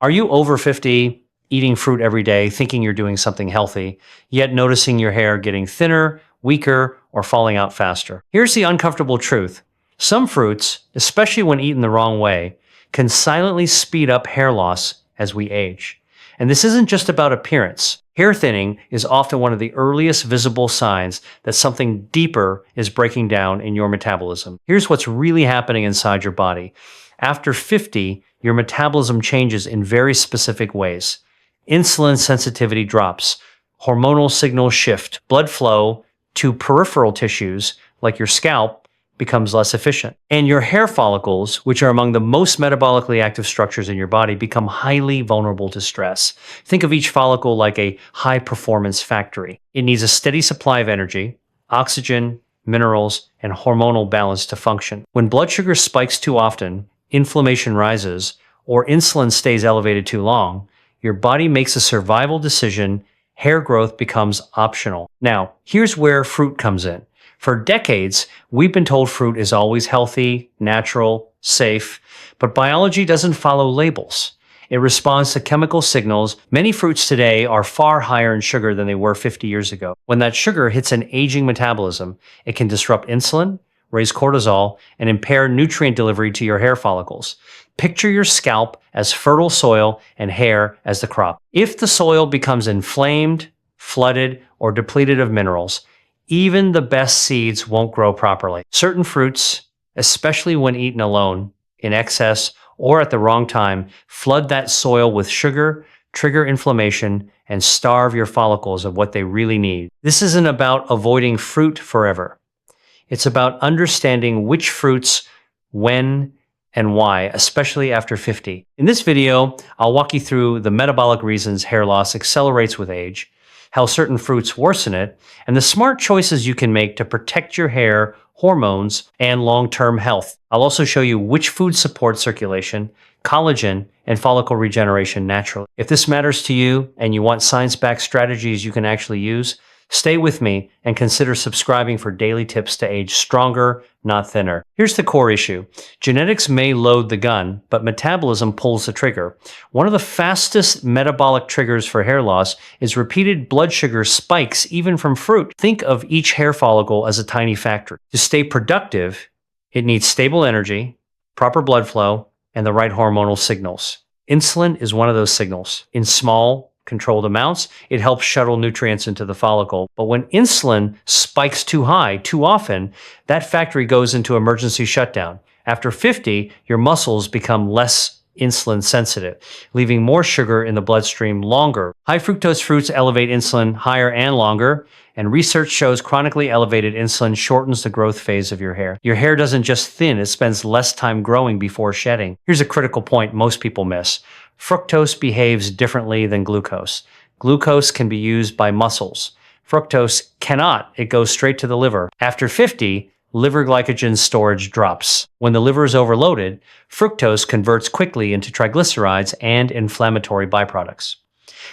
Are you over 50, eating fruit every day, thinking you're doing something healthy, yet noticing your hair getting thinner, weaker, or falling out faster? Here's the uncomfortable truth. Some fruits, especially when eaten the wrong way, can silently speed up hair loss as we age. And this isn't just about appearance. Hair thinning is often one of the earliest visible signs that something deeper is breaking down in your metabolism. Here's what's really happening inside your body. After 50, your metabolism changes in very specific ways. Insulin sensitivity drops, hormonal signals shift, blood flow to peripheral tissues like your scalp becomes less efficient. And your hair follicles, which are among the most metabolically active structures in your body, become highly vulnerable to stress. Think of each follicle like a high-performance factory. It needs a steady supply of energy, oxygen, minerals, and hormonal balance to function. When blood sugar spikes too often, inflammation rises, or insulin stays elevated too long, your body makes a survival decision. Hair growth becomes optional. Now, here's where fruit comes in. For decades, we've been told fruit is always healthy, natural, safe, but biology doesn't follow labels. It responds to chemical signals. Many fruits today are far higher in sugar than they were 50 years ago. When that sugar hits an aging metabolism, it can disrupt insulin, raise cortisol, and impair nutrient delivery to your hair follicles. Picture your scalp as fertile soil and hair as the crop. If the soil becomes inflamed, flooded, or depleted of minerals, even the best seeds won't grow properly. Certain fruits, especially when eaten alone, in excess, or at the wrong time, flood that soil with sugar, trigger inflammation, and starve your follicles of what they really need. This isn't about avoiding fruit forever. It's about understanding which fruits, when, and why, especially after 50. In this video, I'll walk you through the metabolic reasons hair loss accelerates with age, how certain fruits worsen it, and the smart choices you can make to protect your hair, hormones, and long-term health. I'll also show you which foods support circulation, collagen, and follicle regeneration naturally. If this matters to you and you want science-backed strategies you can actually use, stay with me and consider subscribing for daily tips to age stronger, not thinner. Here's the core issue. Genetics may load the gun, but metabolism pulls the trigger. One of the fastest metabolic triggers for hair loss is repeated blood sugar spikes, even from fruit. Think of each hair follicle as a tiny factory. To stay productive, it needs stable energy, proper blood flow, and the right hormonal signals. Insulin is one of those signals. In small, controlled amounts, it helps shuttle nutrients into the follicle. But when insulin spikes too high, too often, that factory goes into emergency shutdown. After 50, your muscles become less insulin sensitive, leaving more sugar in the bloodstream longer. High fructose fruits elevate insulin higher and longer, and research shows chronically elevated insulin shortens the growth phase of your hair. Your hair doesn't just thin, it spends less time growing before shedding. Here's a critical point most people miss. Fructose behaves differently than glucose. Glucose can be used by muscles. Fructose cannot. It goes straight to the liver. After 50, liver glycogen storage drops. When the liver is overloaded, fructose converts quickly into triglycerides and inflammatory byproducts.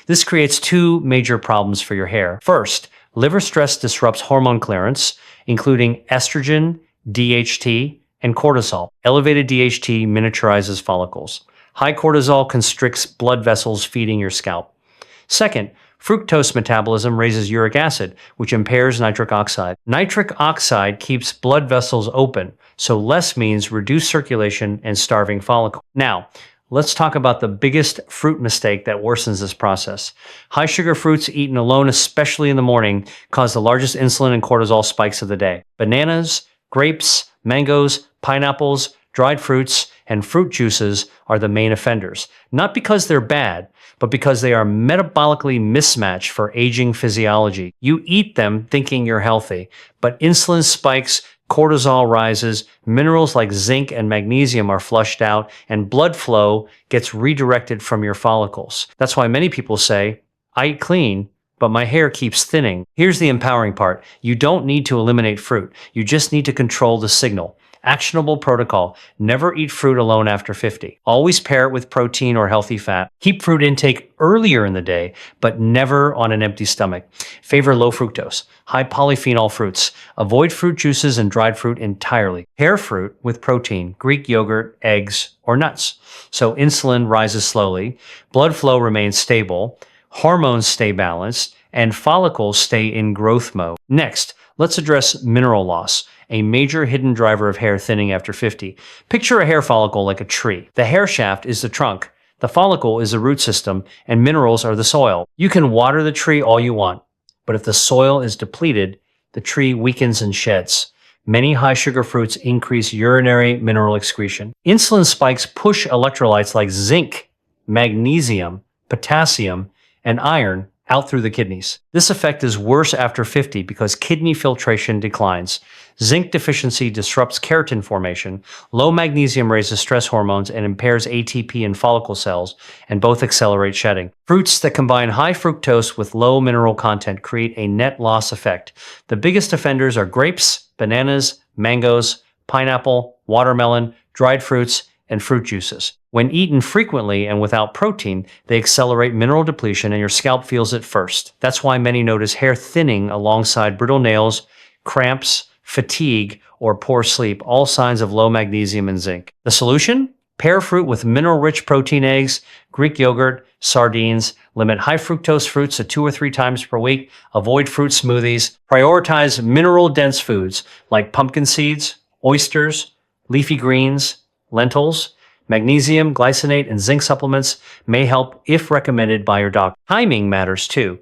This creates two major problems for your hair. First, liver stress disrupts hormone clearance, including estrogen, DHT, and cortisol. Elevated DHT miniaturizes follicles. High cortisol constricts blood vessels feeding your scalp. Second, fructose metabolism raises uric acid, which impairs nitric oxide. Nitric oxide keeps blood vessels open, so less means reduced circulation and starving follicle. Now, let's talk about the biggest fruit mistake that worsens this process. High sugar fruits eaten alone, especially in the morning, cause the largest insulin and cortisol spikes of the day. Bananas, grapes, mangoes, pineapples, dried fruits, and fruit juices are the main offenders. Not because they're bad, but because they are metabolically mismatched for aging physiology. You eat them thinking you're healthy, but insulin spikes, cortisol rises, minerals like zinc and magnesium are flushed out, and blood flow gets redirected from your follicles. That's why many people say, I eat clean, but my hair keeps thinning. Here's the empowering part. You don't need to eliminate fruit. You just need to control the signal. Actionable protocol. Never eat fruit alone after 50. Always pair it with protein or healthy fat. Keep fruit intake earlier in the day, but never on an empty stomach. Favor low fructose, high polyphenol fruits. Avoid fruit juices and dried fruit entirely. Pair fruit with protein, Greek yogurt, eggs, or nuts. So insulin rises slowly, blood flow remains stable, hormones stay balanced, and follicles stay in growth mode. Next, let's address mineral loss, a major hidden driver of hair thinning after 50. Picture a hair follicle like a tree. The hair shaft is the trunk, the follicle is the root system, and minerals are the soil. You can water the tree all you want, but if the soil is depleted, the tree weakens and sheds. Many high-sugar fruits increase urinary mineral excretion. Insulin spikes push electrolytes like zinc, magnesium, potassium, and iron out through the kidneys. This effect is worse after 50 because kidney filtration declines. Zinc deficiency disrupts keratin formation. Low magnesium raises stress hormones and impairs ATP in follicle cells, and both accelerate shedding. Fruits that combine high fructose with low mineral content create a net loss effect. The biggest offenders are grapes, bananas, mangoes, pineapple, watermelon, dried fruits, and fruit juices. When eaten frequently and without protein, they accelerate mineral depletion and your scalp feels it first. That's why many notice hair thinning alongside brittle nails, cramps, fatigue, or poor sleep, all signs of low magnesium and zinc. The solution? Pair fruit with mineral-rich protein eggs, Greek yogurt, sardines. Limit high fructose fruits to 2 or 3 times per week. Avoid fruit smoothies. Prioritize mineral-dense foods like pumpkin seeds, oysters, leafy greens, lentils. Magnesium, glycinate, and zinc supplements may help if recommended by your doctor. Timing matters too.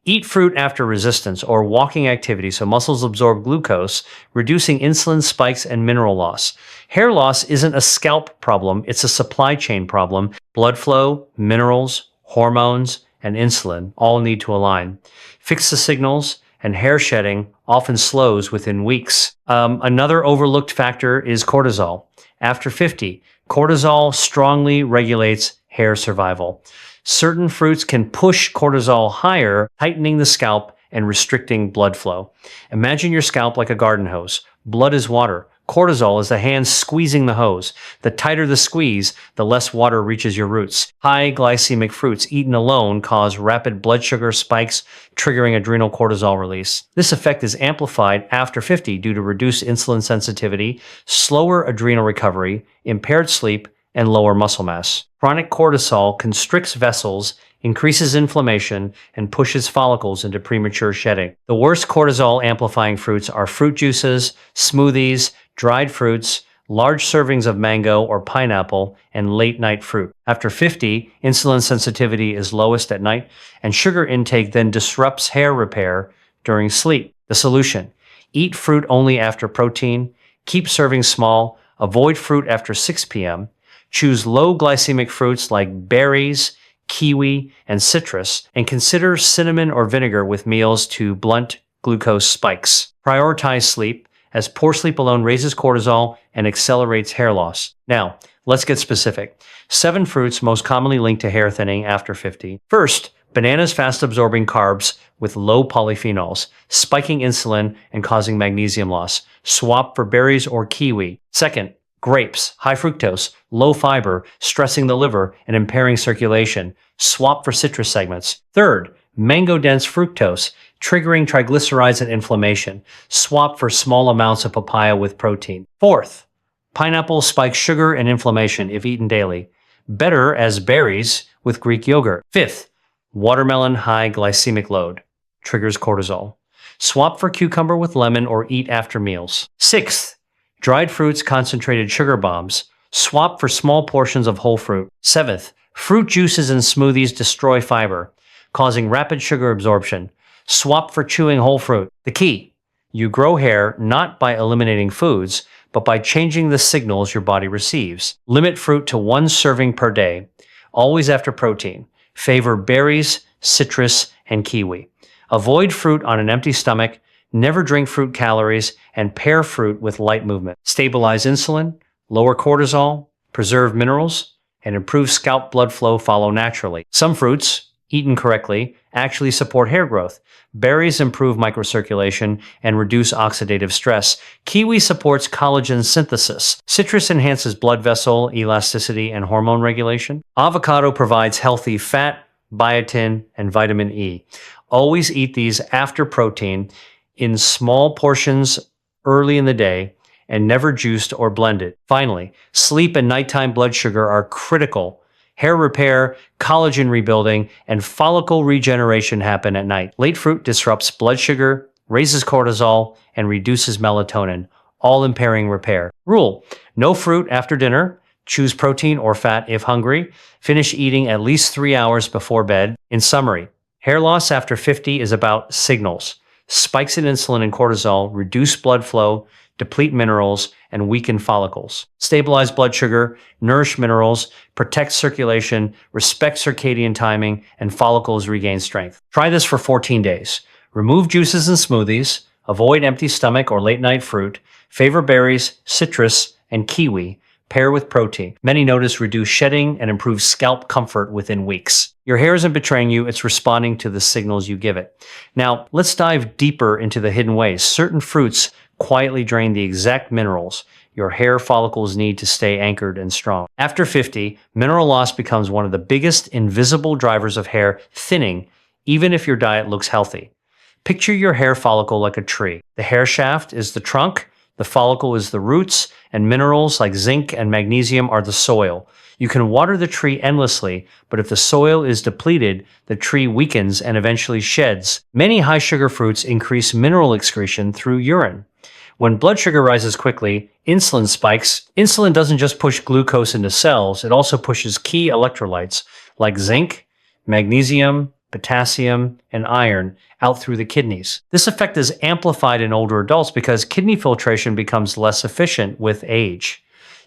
Eat fruit after resistance or walking activity so muscles absorb glucose, reducing insulin spikes and mineral loss. Hair loss isn't a scalp problem, it's a supply chain problem. Blood flow, minerals, hormones, and insulin all need to align. Fix the signals, and hair shedding often slows within weeks. Another overlooked factor is cortisol. After 50, cortisol strongly regulates hair survival. Certain fruits can push cortisol higher, tightening the scalp and restricting blood flow. Imagine your scalp like a garden hose. Blood is water. Cortisol is the hand squeezing the hose. The tighter the squeeze, the less water reaches your roots. High glycemic fruits eaten alone cause rapid blood sugar spikes, triggering adrenal cortisol release. This effect is amplified after 50 due to reduced insulin sensitivity, slower adrenal recovery, impaired sleep, and lower muscle mass. Chronic cortisol constricts vessels, increases inflammation, and pushes follicles into premature shedding. The worst cortisol-amplifying fruits are fruit juices, smoothies, dried fruits, large servings of mango or pineapple, and late-night fruit. After 50, insulin sensitivity is lowest at night, and sugar intake then disrupts hair repair during sleep. The solution: eat fruit only after protein, keep serving small, avoid fruit after 6 p.m., choose low glycemic fruits like berries, kiwi, and citrus, and consider cinnamon or vinegar with meals to blunt glucose spikes. Prioritize sleep, as poor sleep alone raises cortisol and accelerates hair loss. Now, let's get specific. 7 fruits most commonly linked to hair thinning after 50. First, bananas fast-absorbing carbs with low polyphenols, spiking insulin and causing magnesium loss. Swap for berries or kiwi. Second, grapes, high fructose, low fiber, stressing the liver and impairing circulation. Swap for citrus segments. Third, mango-dense fructose, triggering triglycerides and inflammation. Swap for small amounts of papaya with protein. Fourth, pineapple spikes sugar and inflammation if eaten daily. Better as berries with Greek yogurt. Fifth, watermelon high glycemic load, triggers cortisol. Swap for cucumber with lemon or eat after meals. Sixth, dried fruits concentrated sugar bombs. Swap for small portions of whole fruit. Seventh, fruit juices and smoothies destroy fiber, causing rapid sugar absorption. Swap for chewing whole fruit. The key: you grow hair not by eliminating foods, but by changing the signals your body receives. Limit fruit to 1 serving per day, always after protein. Favor berries, citrus, and kiwi. Avoid fruit on an empty stomach. Never drink fruit calories, and pair fruit with light movement. Stabilize insulin, lower cortisol, preserve minerals, and improve scalp blood flow follow naturally. Some fruits, eaten correctly, actually support hair growth. Berries improve microcirculation and reduce oxidative stress. Kiwi supports collagen synthesis. Citrus enhances blood vessel elasticity and hormone regulation. Avocado provides healthy fat, biotin, and vitamin E. Always eat these after protein in small portions early in the day and never juiced or blended. Finally, sleep and nighttime blood sugar are critical. Hair repair, collagen rebuilding, and follicle regeneration happen at night. Late fruit disrupts blood sugar, raises cortisol, and reduces melatonin, all impairing repair. Rule: no fruit after dinner. Choose protein or fat if hungry. Finish eating at least 3 hours before bed. In summary, hair loss after 50 is about signals. Spikes in insulin and cortisol reduce blood flow, deplete minerals, and weaken follicles. Stabilize blood sugar, nourish minerals, protect circulation, respect circadian timing, and follicles regain strength. Try this for 14 days. Remove juices and smoothies, avoid empty stomach or late night fruit, favor berries, citrus, and kiwi. Pair with protein. Many notice reduced shedding and improve scalp comfort within weeks. Your hair isn't betraying you, it's responding to the signals you give it. Now, let's dive deeper into the hidden ways. Certain fruits quietly drain the exact minerals your hair follicles need to stay anchored and strong. After 50, mineral loss becomes one of the biggest invisible drivers of hair thinning, even if your diet looks healthy. Picture your hair follicle like a tree. The hair shaft is the trunk, the follicle is the roots, and minerals like zinc and magnesium are the soil. You can water the tree endlessly, but if the soil is depleted, the tree weakens and eventually sheds. Many high-sugar fruits increase mineral excretion through urine. When blood sugar rises quickly, insulin spikes. Insulin doesn't just push glucose into cells, it also pushes key electrolytes like zinc, magnesium, potassium, and iron out through the kidneys. This effect is amplified in older adults because kidney filtration becomes less efficient with age.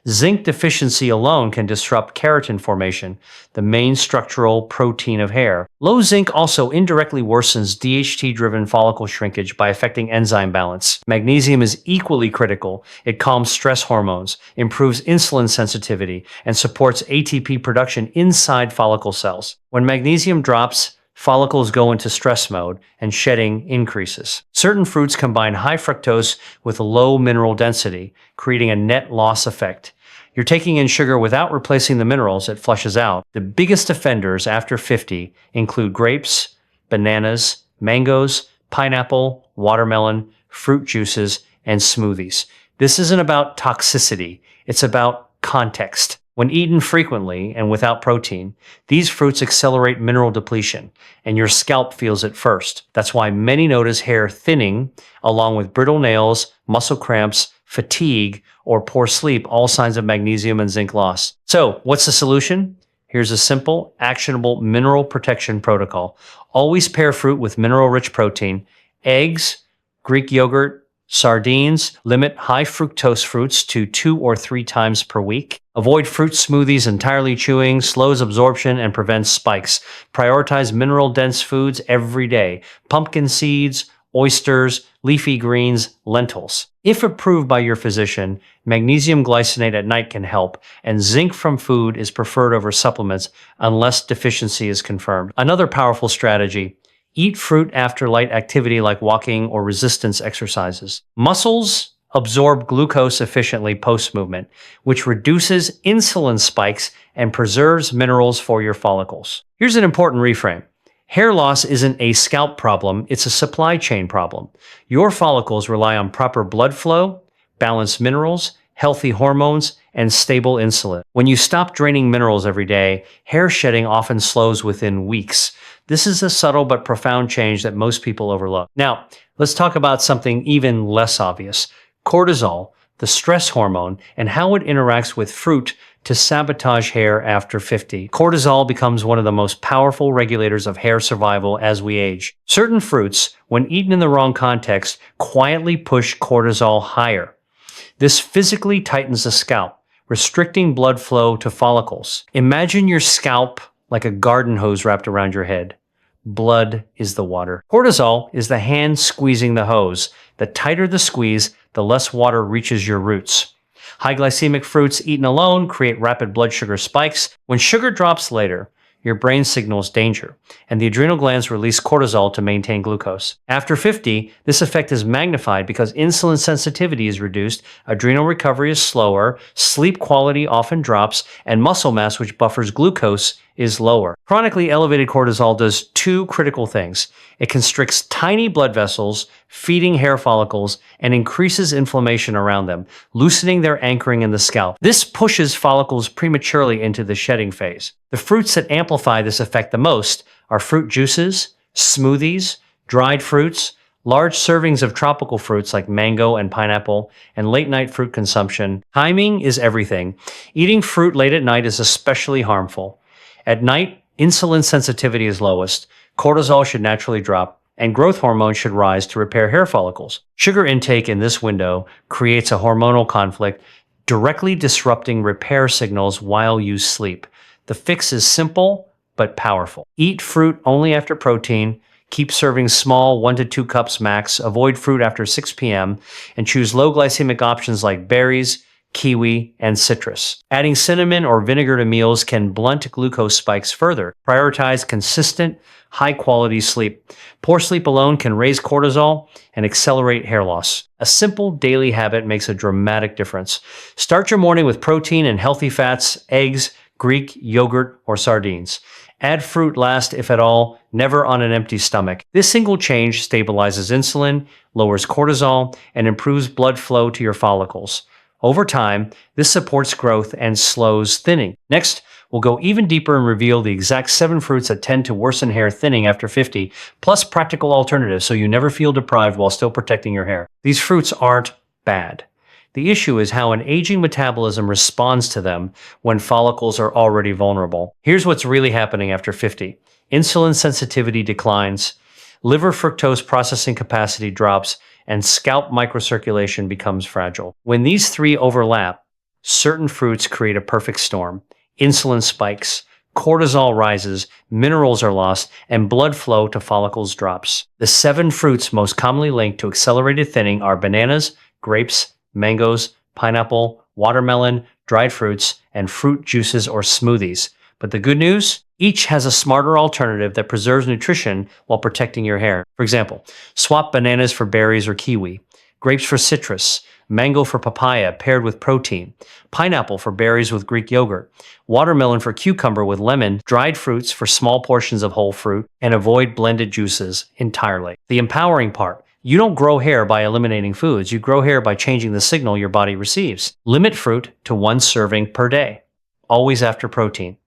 Zinc deficiency alone can disrupt keratin formation, the main structural protein of hair. Low zinc also indirectly worsens DHT-driven follicle shrinkage by affecting enzyme balance. Magnesium is equally critical. It calms stress hormones, improves insulin sensitivity, and supports ATP production inside follicle cells. When magnesium drops, follicles go into stress mode and shedding increases. Certain fruits combine high fructose with low mineral density, creating a net loss effect. You're taking in sugar without replacing the minerals it flushes out. The biggest offenders after 50 include grapes, bananas, mangoes, pineapple, watermelon, fruit juices, and smoothies. This isn't about toxicity, it's about context. When eaten frequently and without protein, these fruits accelerate mineral depletion, and your scalp feels it first. That's why many notice hair thinning, along with brittle nails, muscle cramps, fatigue, or poor sleep, all signs of magnesium and zinc loss. So, what's the solution? Here's a simple, actionable mineral protection protocol. Always pair fruit with mineral-rich protein. Eggs, Greek yogurt, sardines. Limit high fructose fruits to 2 or 3 times per week. Avoid fruit smoothies entirely. Chewing slows absorption and prevents spikes. Prioritize mineral-dense foods every day. Pumpkin seeds, oysters, leafy greens, lentils. If approved by your physician, magnesium glycinate at night can help, and zinc from food is preferred over supplements unless deficiency is confirmed. Another powerful strategy: eat fruit after light activity like walking or resistance exercises. Muscles absorb glucose efficiently post-movement, which reduces insulin spikes and preserves minerals for your follicles. Here's an important reframe. Hair loss isn't a scalp problem, it's a supply chain problem. Your follicles rely on proper blood flow, balanced minerals, healthy hormones, and stable insulin. When you stop draining minerals every day, hair shedding often slows within weeks. This is a subtle but profound change that most people overlook. Now, let's talk about something even less obvious: cortisol, the stress hormone, and how it interacts with fruit to sabotage hair after 50. Cortisol becomes one of the most powerful regulators of hair survival as we age. Certain fruits, when eaten in the wrong context, quietly push cortisol higher. This physically tightens the scalp, restricting blood flow to follicles. Imagine your scalp like a garden hose wrapped around your head. Blood is the water. Cortisol is the hand squeezing the hose. The tighter the squeeze, the less water reaches your roots. High glycemic fruits eaten alone create rapid blood sugar spikes. When sugar drops later, your brain signals danger, and the adrenal glands release cortisol to maintain glucose. After 50, this effect is magnified because insulin sensitivity is reduced, adrenal recovery is slower, sleep quality often drops, and muscle mass, which buffers glucose, is lower. Chronically elevated cortisol does two critical things. It constricts tiny blood vessels, feeding hair follicles, and increases inflammation around them, loosening their anchoring in the scalp. This pushes follicles prematurely into the shedding phase. The fruits that amplify this effect the most are fruit juices, smoothies, dried fruits, large servings of tropical fruits like mango and pineapple, and late-night fruit consumption. Timing is everything. Eating fruit late at night is especially harmful. At night, insulin sensitivity is lowest, cortisol should naturally drop, and growth hormone should rise to repair hair follicles. Sugar intake in this window creates a hormonal conflict, directly disrupting repair signals while you sleep. The fix is simple but powerful. Eat fruit only after protein, keep serving small 1 to 2 cups max, avoid fruit after 6 p.m., and choose low glycemic options like berries, kiwi, and citrus. Adding cinnamon or vinegar to meals can blunt glucose spikes further. Prioritize consistent, high-quality sleep. Poor sleep alone can raise cortisol and accelerate hair loss. A simple daily habit makes a dramatic difference. Start your morning with protein and healthy fats, eggs, Greek, yogurt, or sardines. Add fruit last, if at all, never on an empty stomach. This single change stabilizes insulin, lowers cortisol, and improves blood flow to your follicles. Over time, this supports growth and slows thinning. Next, we'll go even deeper and reveal the exact 7 fruits that tend to worsen hair thinning after 50, plus practical alternatives so you never feel deprived while still protecting your hair. These fruits aren't bad. The issue is how an aging metabolism responds to them when follicles are already vulnerable. Here's what's really happening after 50. Insulin sensitivity declines, liver fructose processing capacity drops, and scalp microcirculation becomes fragile. When these three overlap, certain fruits create a perfect storm. Insulin spikes, cortisol rises, minerals are lost, and blood flow to follicles drops. The 7 fruits most commonly linked to accelerated thinning are bananas, grapes, mangoes, pineapple, watermelon, dried fruits, and fruit juices or smoothies. But the good news? Each has a smarter alternative that preserves nutrition while protecting your hair. For example, swap bananas for berries or kiwi, grapes for citrus, mango for papaya paired with protein, pineapple for berries with Greek yogurt, watermelon for cucumber with lemon, dried fruits for small portions of whole fruit, and avoid blended juices entirely. The empowering part: you don't grow hair by eliminating foods, you grow hair by changing the signal your body receives. Limit fruit to 1 serving per day, always after protein.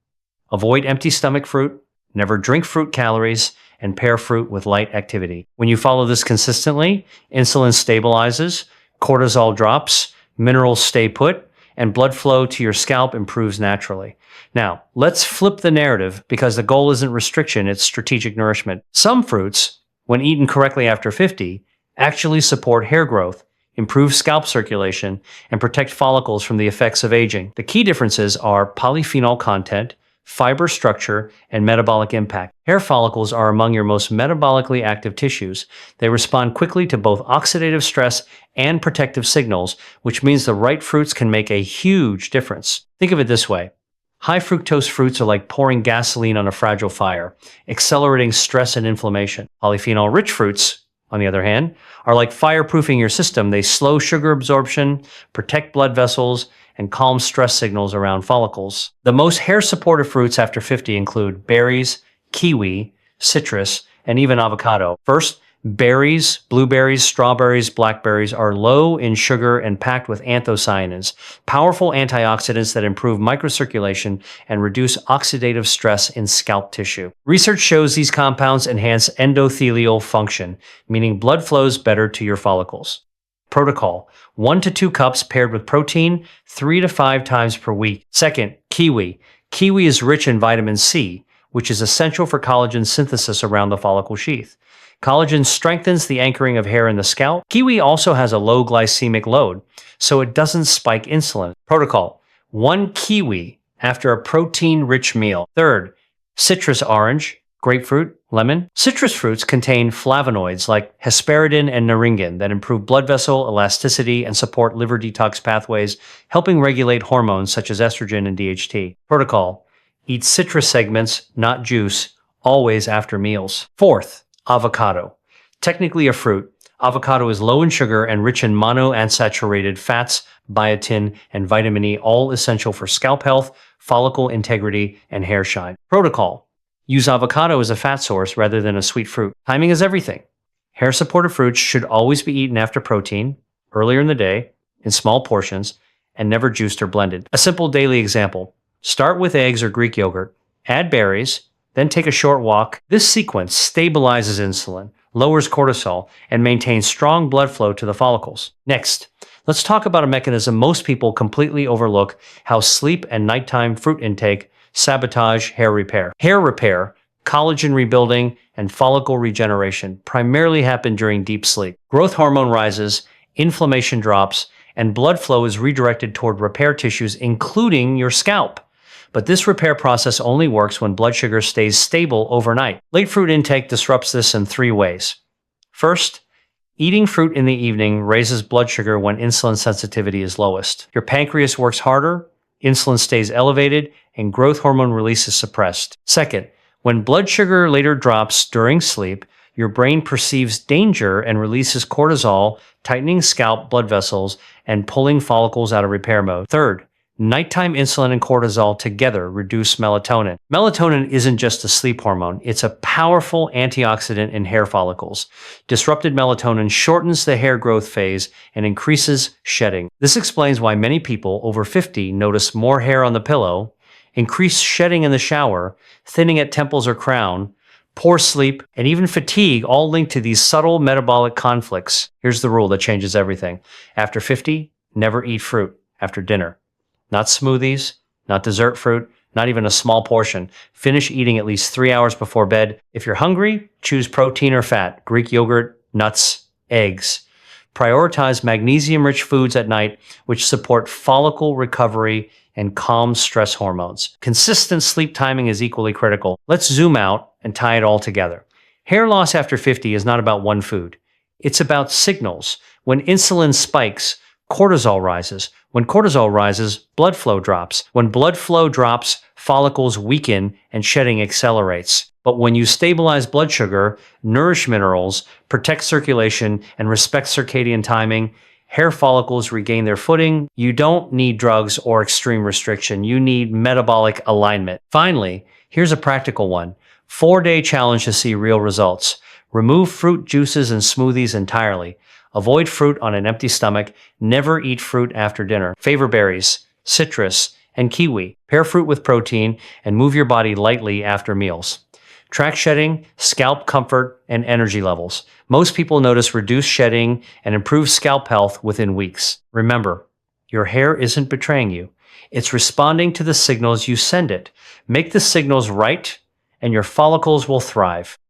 Avoid empty stomach fruit, never drink fruit calories, and pair fruit with light activity. When you follow this consistently, insulin stabilizes, cortisol drops, minerals stay put, and blood flow to your scalp improves naturally. Now, let's flip the narrative because the goal isn't restriction, it's strategic nourishment. Some fruits, when eaten correctly after 50, actually support hair growth, improve scalp circulation, and protect follicles from the effects of aging. The key differences are polyphenol content, fiber structure, and metabolic impact. Hair follicles are among your most metabolically active tissues. They respond quickly to both oxidative stress and protective signals, which means the right fruits can make a huge difference. Think of it this way. High fructose fruits are like pouring gasoline on a fragile fire, accelerating stress and inflammation. Polyphenol-rich fruits, on the other hand, are like fireproofing your system. They slow sugar absorption, protect blood vessels, and calm stress signals around follicles. The most hair-supportive fruits after 50 include berries, kiwi, citrus, and even avocado. First, berries, blueberries, strawberries, blackberries are low in sugar and packed with anthocyanins, powerful antioxidants that improve microcirculation and reduce oxidative stress in scalp tissue. Research shows these compounds enhance endothelial function, meaning blood flows better to your follicles. Protocol: 1 to 2 cups paired with protein 3 to 5 times per week. Second, kiwi. Kiwi is rich in vitamin C, which is essential for collagen synthesis around the follicle sheath. Collagen strengthens the anchoring of hair in the scalp. Kiwi also has a low glycemic load, so it doesn't spike insulin. Protocol: 1 kiwi after a protein-rich meal. Third, citrus orange, grapefruit, lemon. Citrus fruits contain flavonoids like hesperidin and naringin that improve blood vessel elasticity and support liver detox pathways, helping regulate hormones such as estrogen and DHT. Protocol: Eat citrus segments, not juice, always after meals. Fourth, avocado. Technically a fruit, avocado is low in sugar and rich in monounsaturated fats, biotin, and vitamin E, all essential for scalp health, follicle integrity, and hair shine. Protocol. Use avocado as a fat source rather than a sweet fruit. Timing is everything. Hair-supportive fruits should always be eaten after protein, earlier in the day, in small portions, and never juiced or blended. A simple daily example. Start with eggs or Greek yogurt, add berries, then take a short walk. This sequence stabilizes insulin, lowers cortisol, and maintains strong blood flow to the follicles. Next, let's talk about a mechanism most people completely overlook: how sleep and nighttime fruit intake sabotage hair repair. Hair repair, collagen rebuilding, and follicle regeneration primarily happen during deep sleep. Growth hormone rises, inflammation drops, and blood flow is redirected toward repair tissues, including your scalp. But this repair process only works when blood sugar stays stable overnight. Late fruit intake disrupts this in 3 ways. First, eating fruit in the evening raises blood sugar when insulin sensitivity is lowest. Your pancreas works harder, insulin stays elevated, and growth hormone release is suppressed. Second, when blood sugar later drops during sleep, your brain perceives danger and releases cortisol, tightening scalp blood vessels and pulling follicles out of repair mode. Third, nighttime insulin and cortisol together reduce melatonin. Melatonin isn't just a sleep hormone, it's a powerful antioxidant in hair follicles. Disrupted melatonin shortens the hair growth phase and increases shedding. This explains why many people over 50 notice more hair on the pillow, increased shedding in the shower, thinning at temples or crown, poor sleep, and even fatigue, all linked to these subtle metabolic conflicts. Here's the rule that changes everything. After 50, never eat fruit after dinner. Not smoothies, not dessert fruit, not even a small portion. Finish eating at least 3 hours before bed. If you're hungry, choose protein or fat, Greek yogurt, nuts, eggs. Prioritize magnesium-rich foods at night, which support follicle recovery and calm stress hormones. Consistent sleep timing is equally critical. Let's zoom out and tie it all together. Hair loss after 50 is not about one food. It's about signals. When insulin spikes, cortisol rises. When cortisol rises, blood flow drops. When blood flow drops, follicles weaken and shedding accelerates. But when you stabilize blood sugar, nourish minerals, protect circulation, and respect circadian timing, hair follicles regain their footing. You don't need drugs or extreme restriction. You need metabolic alignment. Finally, here's a practical one. 4-day challenge to see real results. Remove fruit juices and smoothies entirely. Avoid fruit on an empty stomach. Never eat fruit after dinner. Favor berries, citrus, and kiwi. Pair fruit with protein and move your body lightly after meals. Track shedding, scalp comfort, and energy levels. Most people notice reduced shedding and improved scalp health within weeks. Remember, your hair isn't betraying you. It's responding to the signals you send it. Make the signals right, and your follicles will thrive.